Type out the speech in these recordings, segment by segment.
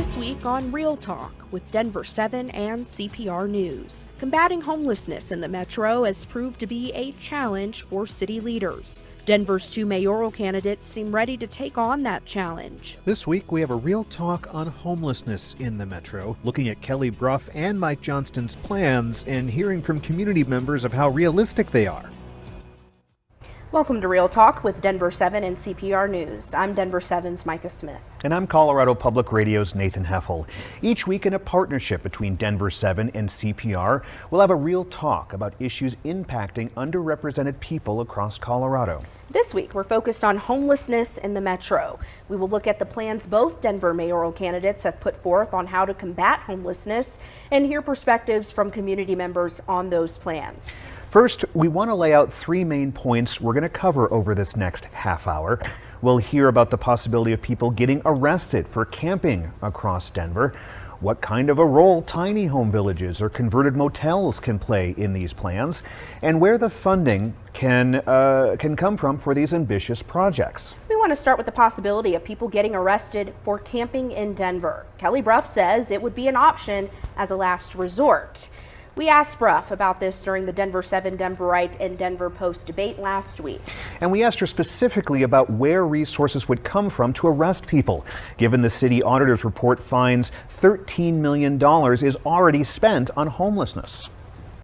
This week on Real Talk with Denver7 and CPR News. Combating homelessness in the metro has proved to be a challenge for city leaders. Denver's two mayoral candidates seem ready to take on that challenge. This week we have a Real Talk on homelessness in the metro, looking at Kelly Brough and Mike Johnston's plans and hearing from community members of how realistic they are. Welcome to Real Talk with Denver7 and CPR News. I'm Denver7's Micah Smith. And I'm Colorado Public Radio's Nathan Heffel. Each week in a partnership between Denver7 and CPR, we'll have a real talk about issues impacting underrepresented people across Colorado. This week, we're focused on homelessness in the metro. We will look at the plans both Denver mayoral candidates have put forth on how to combat homelessness and hear perspectives from community members on those plans. First, we want to lay out three main points we're going to cover over this next half hour. We'll hear about the possibility of people getting arrested for camping across Denver, what kind of a role tiny home villages or converted motels can play in these plans, and where the funding can come from for these ambitious projects. We want to start with the possibility of people getting arrested for camping in Denver. Kelly Brough says it would be an option as a last resort. We asked Brough about this during the Denver7 Denverite and Denver Post debate last week. And we asked her specifically about where resources would come from to arrest people, given the city auditor's report finds $13 million is already spent on homelessness.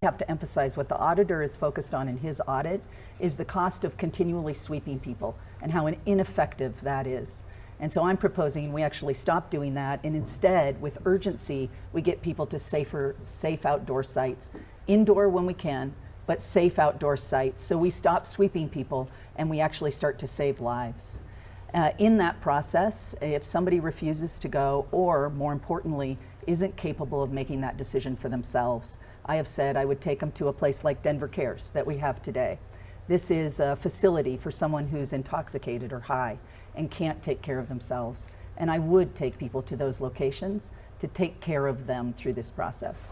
I have to emphasize what the auditor is focused on in his audit is the cost of continually sweeping people and how ineffective that is. And so I'm proposing we actually stop doing that, and instead, with urgency, we get people to safe outdoor sites, indoor when we can, but safe outdoor sites. So we stop sweeping people and we actually start to save lives. In that process, if somebody refuses to go, or more importantly, isn't capable of making that decision for themselves, I have said I would take them to a place like Denver Cares that we have today. This is a facility for someone who's intoxicated or high and can't take care of themselves. And I would take people to those locations to take care of them through this process.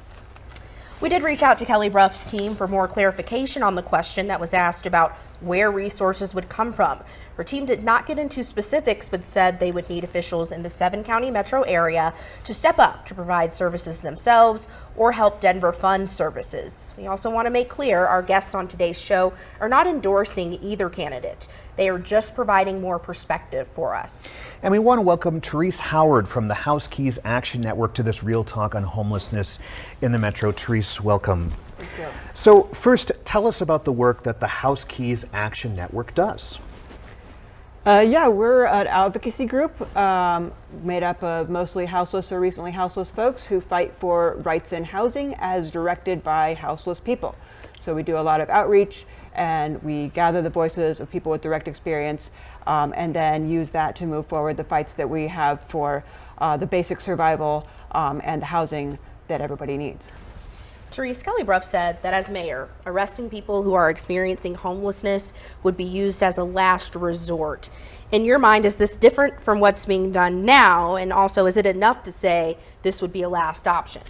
We did reach out to Kelly Brough's team for more clarification on the question that was asked about where resources would come from. Her team did not get into specifics, but said they would need officials in the 7-county metro area to step up to provide services themselves or help Denver fund services. We also want to make clear our guests on today's show are not endorsing either candidate. They are just providing more perspective for us. And we want to welcome Therese Howard from the House Keys Action Network to this Real Talk on homelessness in the metro. Therese, welcome. Thank you. So first, tell us about the work that the House Keys Action Network does. We're an advocacy group made up of mostly houseless or recently houseless folks who fight for rights in housing as directed by houseless people. So we do a lot of outreach and we gather the voices of people with direct experience and then use that to move forward the fights that we have for the basic survival and the housing that everybody needs. Therese, Kelly Brough said that as mayor, arresting people who are experiencing homelessness would be used as a last resort. In your mind, is this different from what's being done now? And also, is it enough to say this would be a last option?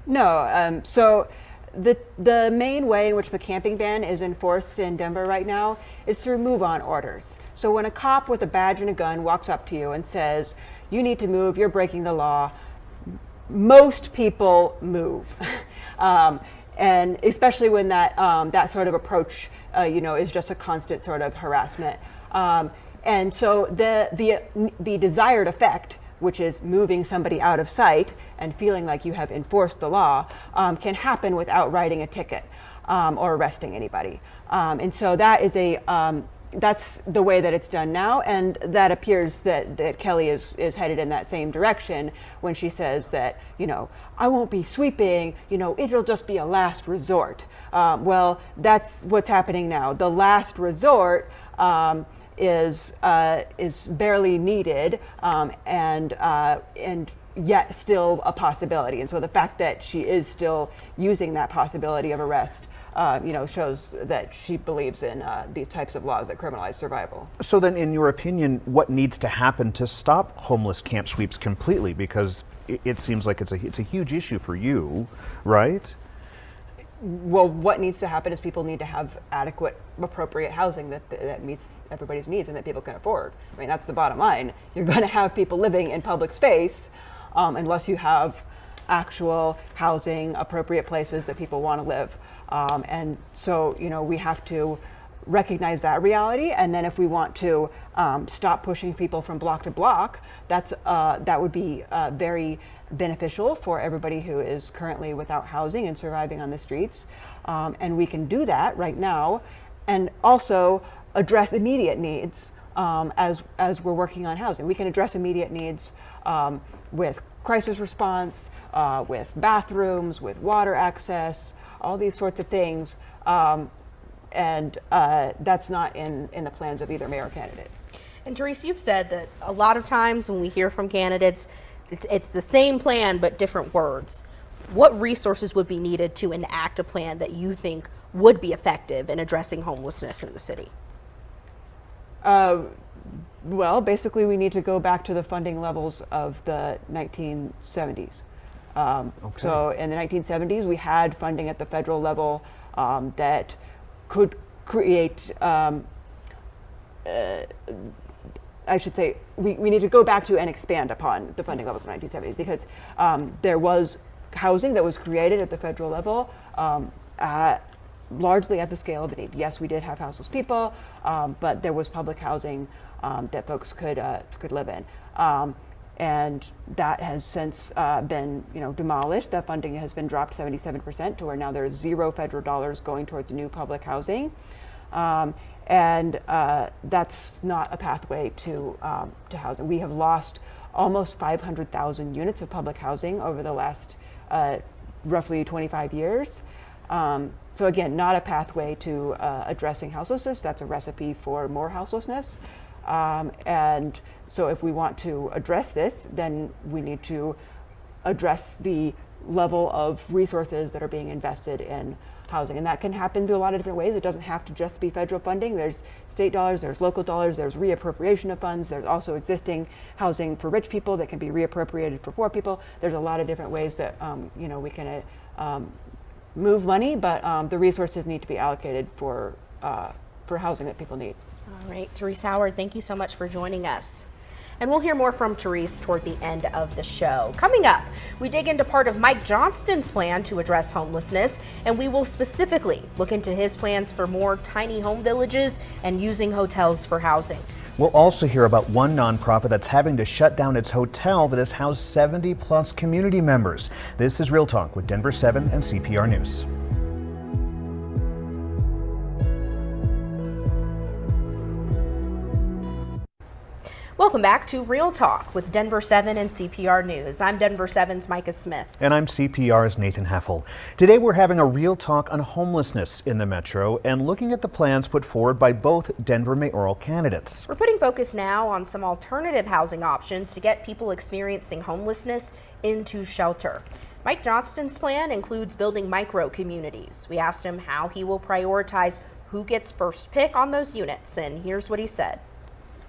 No. So the main way in which the camping ban is enforced in Denver right now is through move-on orders. So when a cop with a badge and a gun walks up to you and says, you need to move, you're breaking the law, most people move. And especially when that sort of approach, is just a constant sort of harassment. And so the desired effect, which is moving somebody out of sight and feeling like you have enforced the law, can happen without writing a ticket or arresting anybody. And so that is that's the way that it's done now, and that appears that Kelly is headed in that same direction when she says that, I won't be sweeping, it'll just be a last resort. Well, that's what's happening now. The last resort is barely needed and yet still a possibility. And so the fact that she is still using that possibility of arrest shows that she believes in these types of laws that criminalize survival. So then, in your opinion, what needs to happen to stop homeless camp sweeps completely? Because it seems like it's a huge issue for you, right? Well, what needs to happen is people need to have adequate, appropriate housing that meets everybody's needs and that people can afford. I mean, that's the bottom line. You're going to have people living in public space unless you have actual housing, appropriate places that people want to live. And so, we have to recognize that reality, and then if we want to stop pushing people from block to block, that would be very beneficial for everybody who is currently without housing and surviving on the streets. And we can do that right now, and also address immediate needs as we're working on housing. We can address immediate needs with crisis response, with bathrooms, with water access, all these sorts of things. And that's not in the plans of either mayor or candidate. And Teresa, you've said that a lot of times when we hear from candidates, it's the same plan but different words. What resources would be needed to enact a plan that you think would be effective in addressing homelessness in the city? Well, basically we need to go back to the funding levels of the 1970s. Okay. So in the 1970s, we had funding at the federal level that could create, I should say, we need to go back to and expand upon the funding levels of the 1970s, because there was housing that was created at the federal level, largely at the scale of the need. Yes, we did have houseless people, but there was public housing that folks could live in. And that has since been demolished. That funding has been dropped 77% to where now there's $0 federal dollars going towards new public housing. And that's not a pathway to housing. We have lost almost 500,000 units of public housing over the last roughly 25 years. So again, not a pathway to addressing houselessness. That's a recipe for more houselessness. And so if we want to address this, then we need to address the level of resources that are being invested in housing. And that can happen through a lot of different ways. It doesn't have to just be federal funding. There's state dollars, there's local dollars, there's reappropriation of funds, there's also existing housing for rich people that can be reappropriated for poor people. There's a lot of different ways that we can move money, but the resources need to be allocated for housing that people need. All right, Teresa Howard, thank you so much for joining us. And we'll hear more from Teresa toward the end of the show. Coming up, we dig into part of Mike Johnston's plan to address homelessness, and we will specifically look into his plans for more tiny home villages and using hotels for housing. We'll also hear about one nonprofit that's having to shut down its hotel that has housed 70+ community members. This is Real Talk with Denver7 and CPR News. Welcome back to Real Talk with Denver7 and CPR News. I'm Denver7's Micah Smith. And I'm CPR's Nathan Heffel. Today we're having a real talk on homelessness in the metro and looking at the plans put forward by both Denver mayoral candidates. We're putting focus now on some alternative housing options to get people experiencing homelessness into shelter. Mike Johnston's plan includes building micro communities. We asked him how he will prioritize who gets first pick on those units, and here's what he said.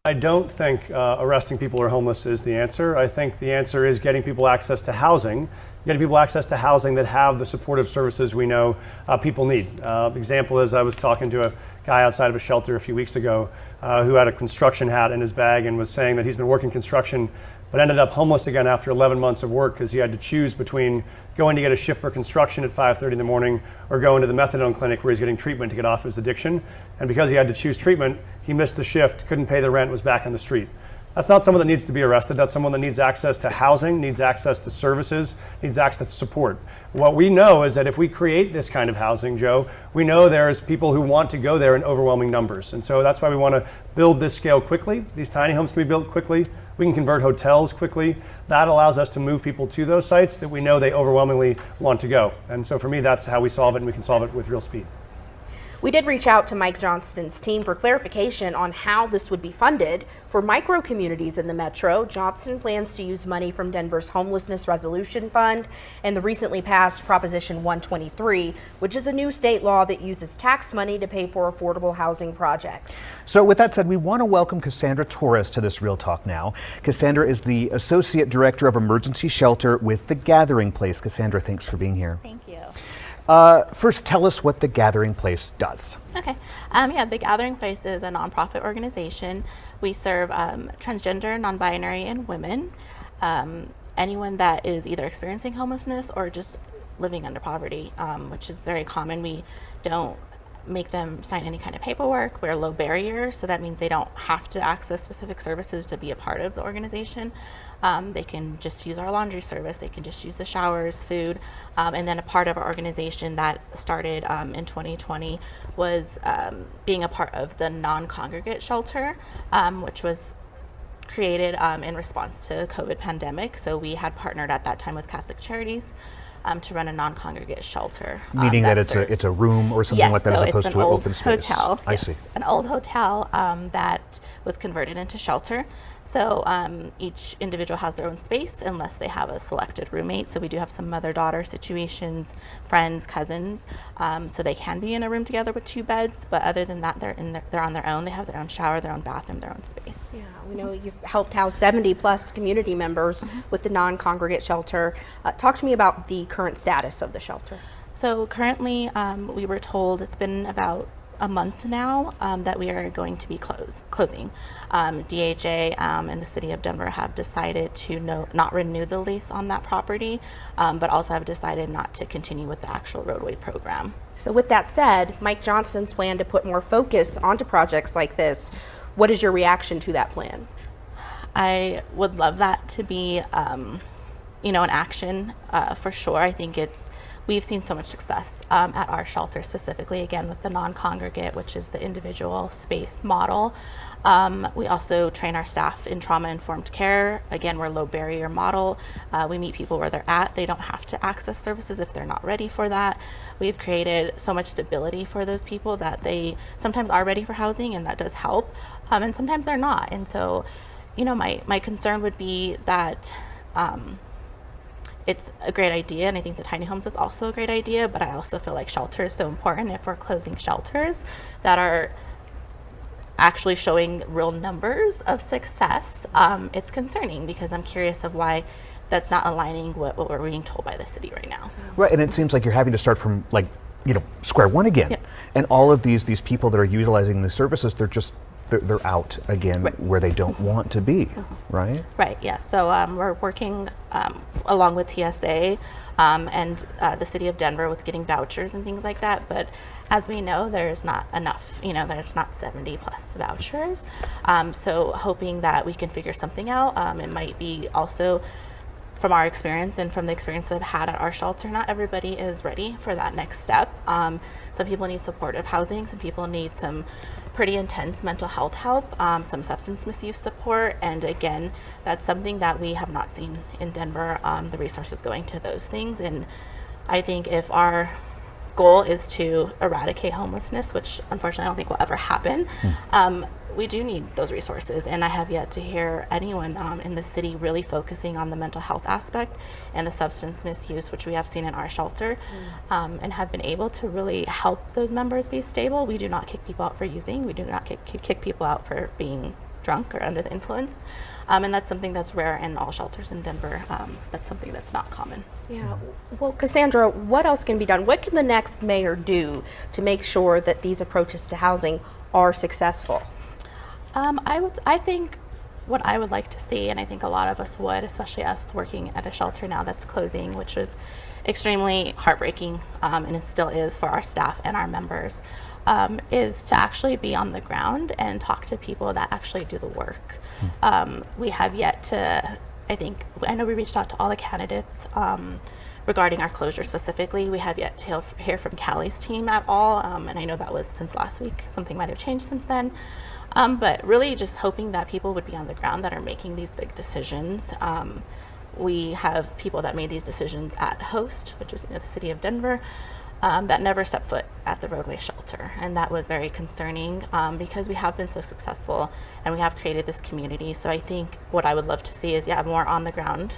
I don't think arresting people who are homeless is the answer. I think the answer is getting people access to housing, that have the supportive services we know people need. Example is I was talking to a guy outside of a shelter a few weeks ago who had a construction hat in his bag and was saying that he's been working construction but ended up homeless again after 11 months of work because he had to choose between going to get a shift for construction at 5:30 in the morning or going to the methadone clinic where he's getting treatment to get off his addiction. And because he had to choose treatment, he missed the shift, couldn't pay the rent, was back on the street. That's not someone that needs to be arrested. That's someone that needs access to housing, needs access to services, needs access to support. What we know is that if we create this kind of housing, Joe, we know there's people who want to go there in overwhelming numbers. And so that's why we want to build this scale quickly. These tiny homes can be built quickly. We can convert hotels quickly. That allows us to move people to those sites that we know they overwhelmingly want to go. And so for me, that's how we solve it, and we can solve it with real speed. We did reach out to Mike Johnston's team for clarification on how this would be funded. For micro communities in the metro, Johnston plans to use money from Denver's Homelessness Resolution Fund and the recently passed Proposition 123, which is a new state law that uses tax money to pay for affordable housing projects. So with that said, we want to welcome Cassandra Torres to this Real Talk now. Cassandra is the Associate Director of Emergency Shelter with The Gathering Place. Cassandra, thanks for being here. Thank you. First, tell us what The Gathering Place does. Okay. The Gathering Place is a nonprofit organization. We serve transgender, non-binary, and women. anyone that is either experiencing homelessness or just living under poverty, which is very common. We don't make them sign any kind of paperwork. We're low barrier, so that means they don't have to access specific services to be a part of the organization. They can just use our laundry service, they can just use the showers, food, and then a part of our organization that started in 2020 was being a part of the non-congregate shelter, which was created in response to the COVID pandemic. So we had partnered at that time with Catholic Charities to run a non-congregate shelter. Meaning that serves- it's a room or something Yes, like that, so as opposed it's to an an old open space. hotel. I Yes, see. an old hotel that was converted into shelter. So each individual has their own space unless they have a selected roommate. So we do have some mother-daughter situations, friends, cousins. So they can be in a room together with 2 beds, but other than that, they're on their own. They have their own shower, their own bathroom, their own space. Yeah, we know you've helped house 70 plus community members with the non-congregate shelter. Talk to me about the current status of the shelter. So currently, we were told it's been about a month now that we are going to be closing. DHA and the city of Denver have decided to not renew the lease on that property, but also have decided not to continue with the actual roadway program. So with that said, Mike Johnston's plan to put more focus onto projects like this, what is your reaction to that plan? I would love that to be, an action for sure. I think we've seen so much success at our shelter, specifically, again, with the non-congregate, which is the individual space model. We also train our staff in trauma-informed care. Again, we're a low barrier model. We meet people where they're at. They don't have to access services if they're not ready for that. We've created so much stability for those people that they sometimes are ready for housing, and that does help, and sometimes they're not. And so, my concern would be that it's a great idea, and I think the tiny homes is also a great idea, but I also feel like shelter is so important. If we're closing shelters that are actually showing real numbers of success, it's concerning, because I'm curious of why that's not aligning with what we're being told by the city right now. Right, and it seems like you're having to start from square one again. Yep. And all of these people that are utilizing the services, they're out again, Right. where they don't want to be, right? Right, yes. So we're working along with TSA and the city of Denver with getting vouchers and things like that. But as we know, there's not enough, there's not 70 plus vouchers. So hoping that we can figure something out. It might be also, from our experience and from the experience I've had at our shelter, not everybody is ready for that next step. Some people need supportive housing. Some people need some pretty intense mental health help, some substance misuse support, and again, that's something that we have not seen in Denver, the resources going to those things. And I think if our goal is to eradicate homelessness, which unfortunately I don't think will ever happen, we do need those resources, and I have yet to hear anyone in the city really focusing on the mental health aspect and the substance misuse, which we have seen in our shelter, and have been able to really help those members be stable. We do not kick people out for using. We do not kick people out for being drunk or under the influence, and that's something that's rare in all shelters in Denver. That's something that's not common. Yeah, well, Cassandra, what else can be done? What can the next mayor do to make sure that these approaches to housing are successful? I think what I would like to see, and I think a lot of us would, especially us working at a shelter now that's closing, which was extremely heartbreaking, and it still is for our staff and our members, is to actually be on the ground and talk to people that actually do the work. We have yet to, I know we reached out to all the candidates regarding our closure specifically. We have yet to hear from Callie's team at all, and I know that was since last week. Something might have changed since then. But really just hoping that people would be on the ground that are making these big decisions. We have people that made these decisions at Host, which is the city of Denver, that never stepped foot at the roadway shelter. And that was very concerning because we have been so successful and we have created this community. So I think what I would love to see is, more on the ground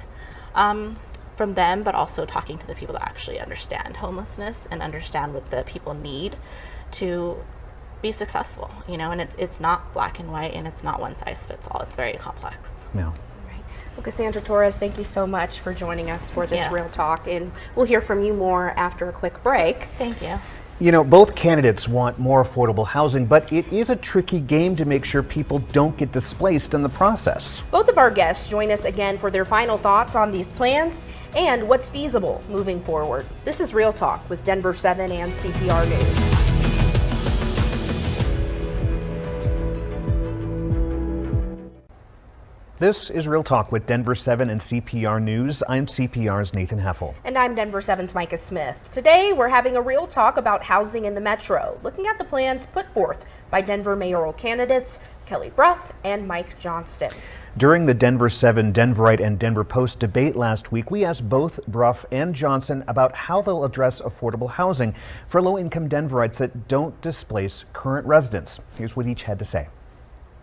from them, but also talking to the people that actually understand homelessness and understand what the people need to be successful, and it's not black and white, and it's not one size fits all. It's very complex. Yeah. Right. Well, Cassandra Torres, thank you so much for joining us for this Yeah. Real Talk, and we'll hear from you more after a quick break. Thank you. You know, both candidates want more affordable housing, but it is a tricky game to make sure people don't get displaced in the process. Both of our guests join us again for their final thoughts on these plans and what's feasible moving forward. This is Real Talk with Denver7 and CPR News. This is Real Talk with Denver7 and CPR News. I'm CPR's Nathan Heffel. And I'm Denver7's Micah Smith. Today, we're having a real talk about housing in the metro, looking at the plans put forth by Denver mayoral candidates Kelly Brough and Mike Johnston. During the Denver7, Denverite, and Denver Post debate last week, we asked both Brough and Johnston about how they'll address affordable housing for low-income Denverites that don't displace current residents. Here's what each had to say.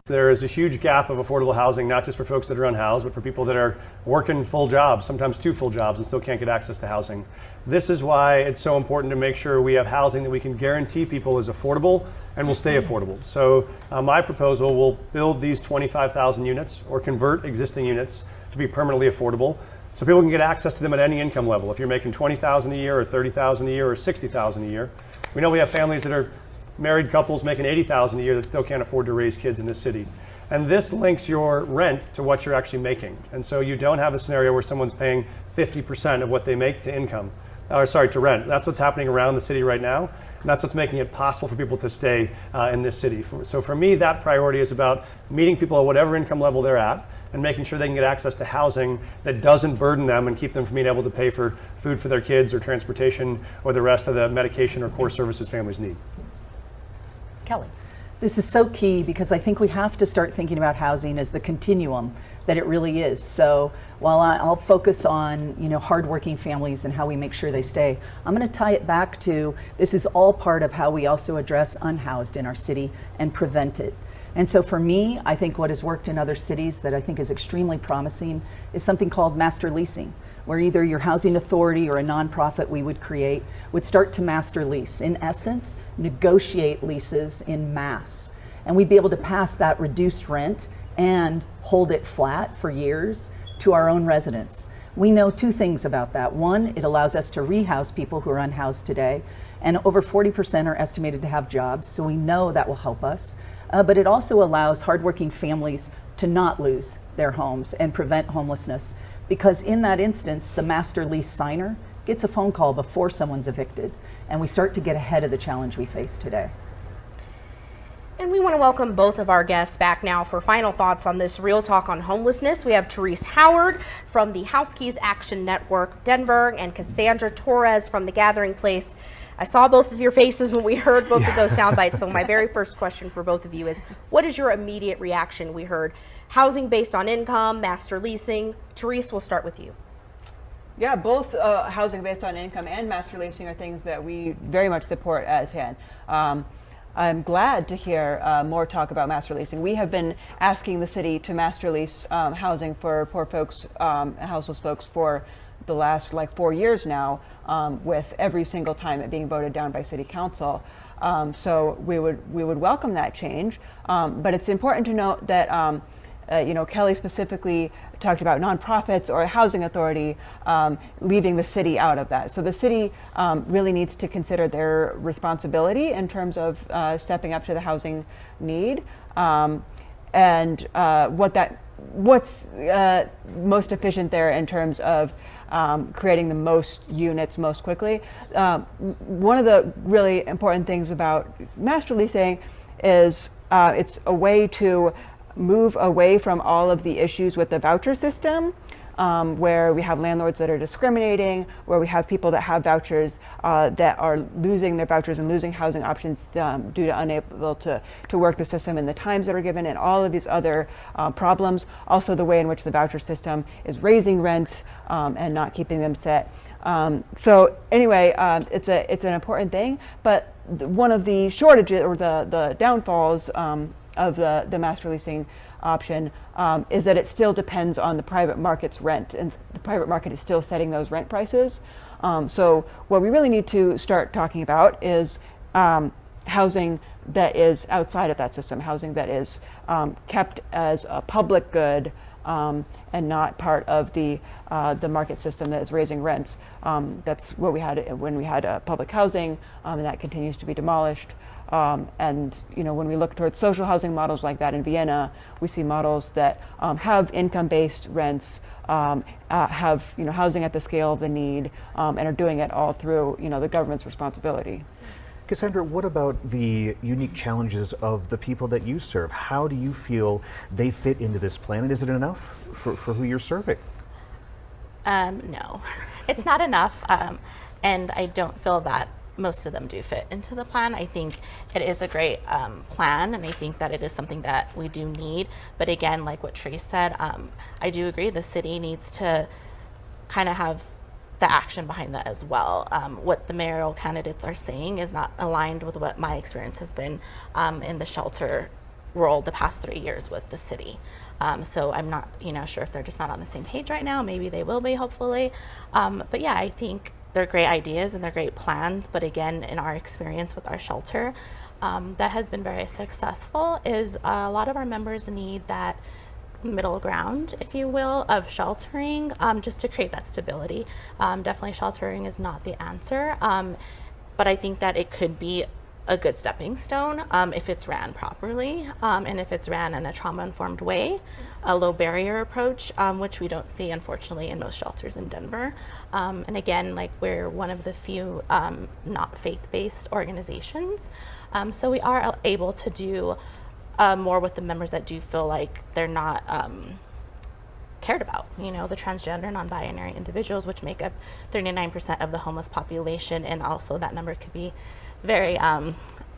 There is a huge gap of affordable housing, not just for folks that are unhoused, but for people that are working full jobs, sometimes 2 full jobs, and still can't get access to housing. This is why it's so important to make sure we have housing that we can guarantee people is affordable and will stay affordable. So my proposal will build these 25,000 units or convert existing units to be permanently affordable so people can get access to them at any income level. If you're making $20,000 a year or $30,000 a year or $60,000 a year, we know we have families that are married couples making $80,000 a year that still can't afford to raise kids in this city. And this links your rent to what you're actually making. And so you don't have a scenario where someone's paying 50% of what they make to to rent. That's what's happening around the city right now. And that's what's making it possible for people to stay in this city. So for me, that priority is about meeting people at whatever income level they're at and making sure they can get access to housing that doesn't burden them and keep them from being able to pay for food for their kids or transportation or the rest of the medication or core services families need. Kelly. This is so key because I think we have to start thinking about housing as the continuum that it really is. So while I'll focus on hardworking families and how we make sure they stay, I'm going to tie it back to this is all part of how we also address unhoused in our city and prevent it. And so for me, I think what has worked in other cities that I think is extremely promising is something called master leasing, where either your housing authority or a nonprofit we would create would start to master lease. In essence, negotiate leases in mass. And we'd be able to pass that reduced rent and hold it flat for years to our own residents. We know 2 things about that. One, it allows us to rehouse people who are unhoused today, and over 40% are estimated to have jobs, so we know that will help us. But it also allows hardworking families to not lose their homes and prevent homelessness. Because in that instance, the master lease signer gets a phone call before someone's evicted, and we start to get ahead of the challenge we face today. And we want to welcome both of our guests back now for final thoughts on this Real Talk on homelessness. We have Therese Howard from the House Keys Action Network Denver and Cassandra Torres from the Gathering Place. I saw both of your faces when we heard both of those sound bites. So my very first question for both of you is, what is your immediate reaction? We heard housing based on income, master leasing. Therese, we'll start with you. Yeah, both housing based on income and master leasing are things that we very much support as HAN. I'm glad to hear more talk about master leasing. We have been asking the city to master lease housing for poor folks, houseless folks for the last 4 years now, with every single time it being voted down by city council. So we would welcome that change, but it's important to note that Kelly specifically talked about nonprofits or a housing authority leaving the city out of that. So the city really needs to consider their responsibility in terms of stepping up to the housing need, and what's most efficient there in terms of creating the most units most quickly. One of the really important things about master leasing is it's a way to move away from all of the issues with the voucher system, where we have landlords that are discriminating, where we have people that have vouchers that are losing their vouchers and losing housing options due to unable to work the system in the times that are given, and all of these other problems. Also the way in which the voucher system is raising rents and not keeping them set. So anyway, it's an important thing, but one of the shortages or the downfalls of the master leasing option is that it still depends on the private market's rent, and the private market is still setting those rent prices. So what we really need to start talking about is housing that is outside of that system, housing that is kept as a public good and not part of the market system that is raising rents. That's what we had when we had public housing, and that continues to be demolished. And when we look towards social housing models like that in Vienna, we see models that have income-based rents, have housing at the scale of the need, and are doing it all through the government's responsibility. Cassandra, what about the unique challenges of the people that you serve? How do you feel they fit into this plan, and is it enough for who you're serving? No, it's not enough, and I don't feel that most of them do fit into the plan. I think it is a great plan, and I think that it is something that we do need. But again, like what Trace said, I do agree the city needs to kind of have the action behind that as well. What the mayoral candidates are saying is not aligned with what my experience has been in the shelter role the past 3 years with the city. So I'm not sure if they're just not on the same page right now. Maybe they will be, hopefully. But yeah, I think they're great ideas and they're great plans, but again, in our experience with our shelter, that has been very successful is a lot of our members need that middle ground, if you will, of sheltering, just to create that stability. Definitely sheltering is not the answer, but I think that it could be a good stepping stone if it's ran properly, and if it's ran in a trauma-informed way, a low barrier approach, which we don't see unfortunately in most shelters in Denver. And again, like we're one of the few not faith-based organizations, so we are able to do more with the members that do feel like they're not cared about, the transgender, non-binary individuals, which make up 39% of the homeless population, and also that number could be very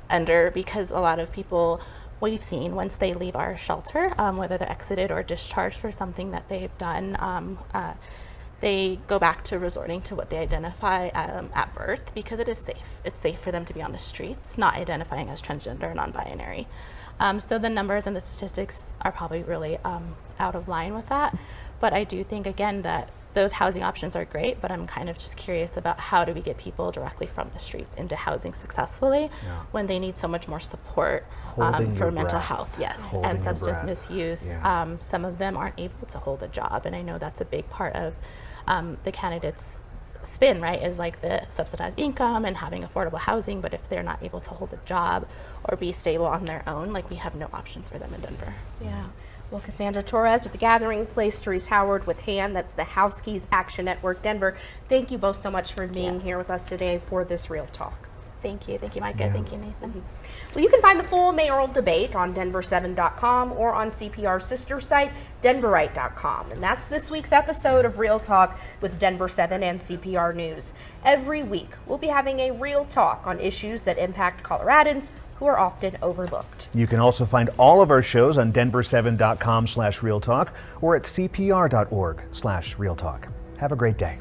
under, because a lot of people we've seen once they leave our shelter, whether they're exited or discharged for something that they've done, they go back to resorting to what they identify at birth, because it is safe. It's safe for them to be on the streets, not identifying as transgender or non-binary. So the numbers and the statistics are probably really out of line with that. But I do think, again, that those housing options are great, but I'm kind of just curious about how do we get people directly from the streets into housing successfully when they need so much more support for mental health, and substance misuse. Some of them aren't able to hold a job, and I know that's a big part of the candidates' spin, right, is like the subsidized income and having affordable housing, but if they're not able to hold a job or be stable on their own, like we have no options for them in Denver. Yeah. Well, Cassandra Torres with The Gathering Place, Therese Howard with HAN, that's the House Keys Action Network Denver. Thank you both so much for being here with us today for this Real Talk. Thank you, Micah. Thank you, Nathan. Well, you can find the full mayoral debate on Denver7.com or on CPR's sister site, Denverite.com. And that's this week's episode of Real Talk with Denver7 and CPR News. Every week, we'll be having a real talk on issues that impact Coloradans who are often overlooked. You can also find all of our shows on Denver7.com/realtalk or at CPR.org/realtalk. Have a great day.